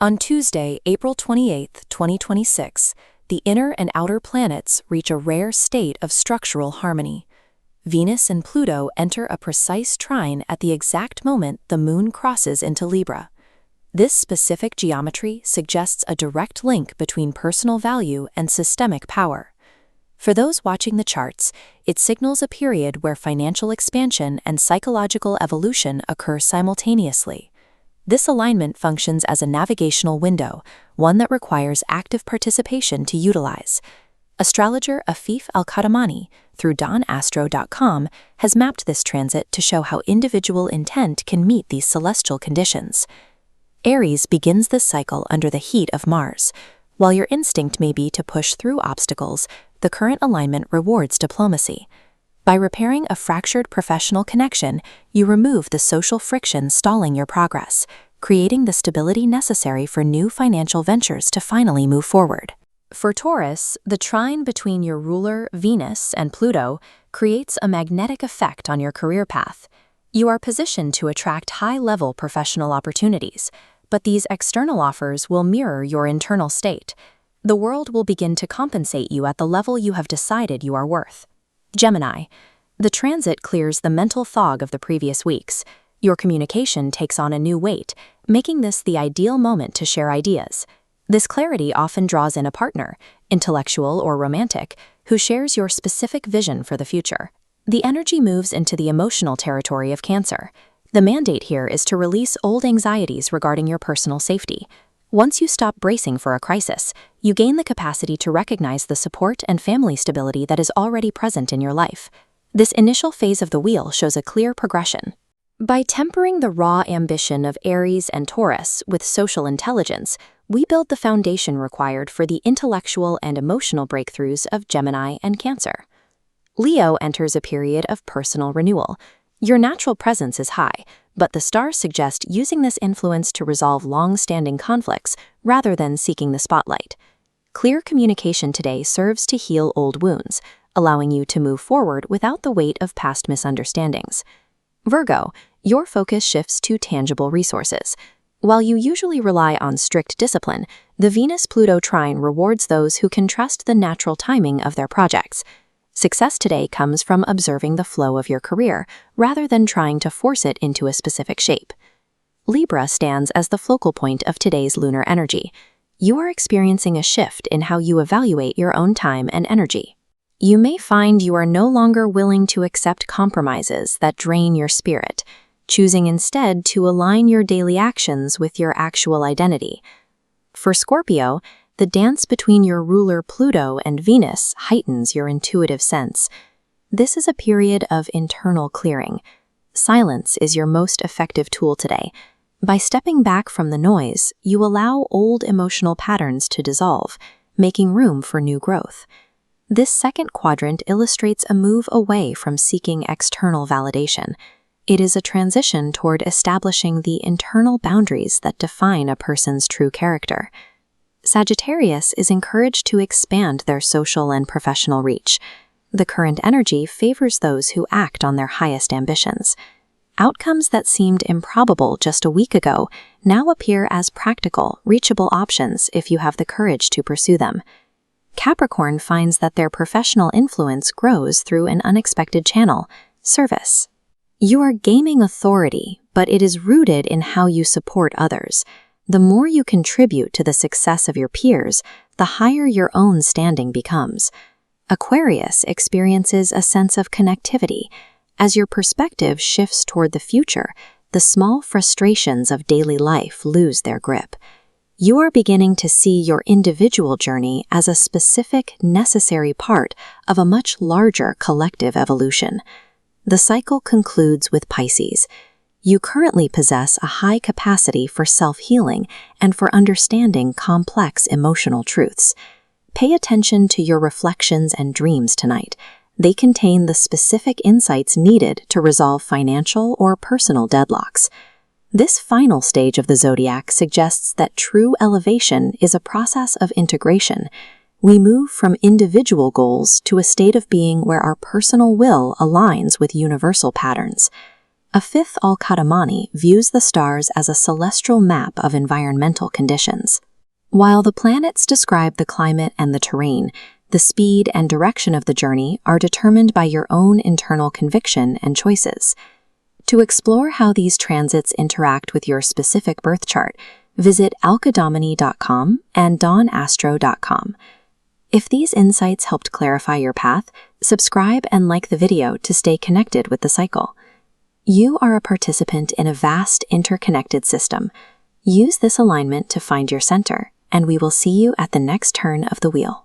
On Tuesday, April 28, 2026, the inner and outer planets reach a rare state of structural harmony. Venus and Pluto enter a precise trine at the exact moment the Moon crosses into Libra. This specific geometry suggests a direct link between personal value and systemic power. For those watching the charts, it signals a period where financial expansion and psychological evolution occur simultaneously. This alignment functions as a navigational window, one that requires active participation to utilize. Astrologer Afif Al-Qadamani, through donastro.com, has mapped this transit to show how individual intent can meet these celestial conditions. Aries begins this cycle under the heat of Mars. While your instinct may be to push through obstacles, the current alignment rewards diplomacy. By repairing a fractured professional connection, you remove the social friction stalling your progress, creating the stability necessary for new financial ventures to finally move forward. For Taurus, the trine between your ruler, Venus, and Pluto creates a magnetic effect on your career path. You are positioned to attract high-level professional opportunities, but these external offers will mirror your internal state. The world will begin to compensate you at the level you have decided you are worth. Gemini, the transit clears the mental fog of the previous weeks. Your communication takes on a new weight, making this the ideal moment to share ideas. This clarity often draws in a partner, intellectual or romantic, who shares your specific vision for the future. The energy moves into the emotional territory of Cancer. The mandate here is to release old anxieties regarding your personal safety. Once you stop bracing for a crisis, you gain the capacity to recognize the support and family stability that is already present in your life. This initial phase of the wheel shows a clear progression. By tempering the raw ambition of Aries and Taurus with social intelligence, we build the foundation required for the intellectual and emotional breakthroughs of Gemini and Cancer. Leo enters a period of personal renewal. Your natural presence is high, but the stars suggest using this influence to resolve long-standing conflicts rather than seeking the spotlight. Clear communication today serves to heal old wounds, allowing you to move forward without the weight of past misunderstandings. Virgo, your focus shifts to tangible resources. While you usually rely on strict discipline, the Venus-Pluto trine rewards those who can trust the natural timing of their projects. Success today comes from observing the flow of your career, rather than trying to force it into a specific shape. Libra stands as the focal point of today's lunar energy. You are experiencing a shift in how you evaluate your own time and energy. You may find you are no longer willing to accept compromises that drain your spirit, choosing instead to align your daily actions with your actual identity. For Scorpio, the dance between your ruler Pluto and Venus heightens your intuitive sense. This is a period of internal clearing. Silence is your most effective tool today. By stepping back from the noise, you allow old emotional patterns to dissolve, making room for new growth. This second quadrant illustrates a move away from seeking external validation. It is a transition toward establishing the internal boundaries that define a person's true character. Sagittarius is encouraged to expand their social and professional reach. The current energy favors those who act on their highest ambitions. Outcomes that seemed improbable just a week ago now appear as practical, reachable options if you have the courage to pursue them. Capricorn finds that their professional influence grows through an unexpected channel: service. You are gaining authority, but it is rooted in how you support others. The more you contribute to the success of your peers, the higher your own standing becomes. Aquarius experiences a sense of connectivity. As your perspective shifts toward the future, the small frustrations of daily life lose their grip. You are beginning to see your individual journey as a specific, necessary part of a much larger collective evolution. The cycle concludes with Pisces. You currently possess a high capacity for self-healing and for understanding complex emotional truths. Pay attention to your reflections and dreams tonight. They contain the specific insights needed to resolve financial or personal deadlocks. This final stage of the zodiac suggests that true elevation is a process of integration. We move from individual goals to a state of being where our personal will aligns with universal patterns. A fifth Al-Qadamani views the stars as a celestial map of environmental conditions. While the planets describe the climate and the terrain, the speed and direction of the journey are determined by your own internal conviction and choices. To explore how these transits interact with your specific birth chart, visit alqadamani.com and dawnastro.com. If these insights helped clarify your path, subscribe and like the video to stay connected with the cycle. You are a participant in a vast interconnected system. Use this alignment to find your center, and we will see you at the next turn of the wheel.